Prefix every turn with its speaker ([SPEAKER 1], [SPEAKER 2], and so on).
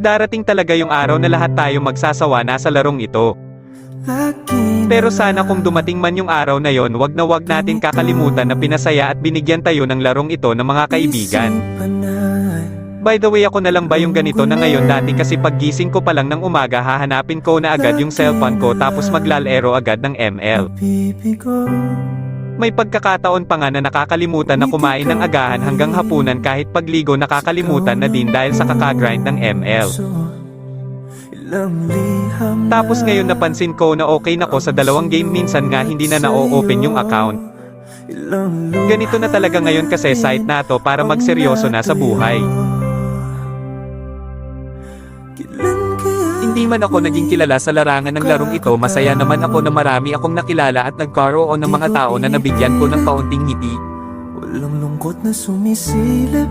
[SPEAKER 1] Darating talaga yung araw na lahat tayo magsasawa na sa larong ito. Pero sana kung dumating man yung araw na yon, wag na wag natin kakalimutan na pinasaya at binigyan tayo ng larong ito ng mga kaibigan. By the way, ako na lang ba yung ganito na ngayon? Dati kasi paggising ko pa lang ng umaga hahanapin ko na agad yung cellphone ko tapos maglalaro agad ng ML. May pagkakataon pa nga na nakakalimutan na kumain ng agahan hanggang hapunan, kahit pagligo nakakalimutan na din dahil sa kakagrind ng ML. Tapos ngayon napansin ko na okay na ko sa 2 game, minsan nga hindi na na-open yung account. Ganito na talaga ngayon kasi site na to para magseryoso na sa buhay. Hindi man ako naging kilala sa larangan ng larong ito, masaya naman ako na marami akong nakilala at nagkaroon ng mga tao na nabigyan ko ng kaunting ngiti.
[SPEAKER 2] Walang lungkot na sumisilip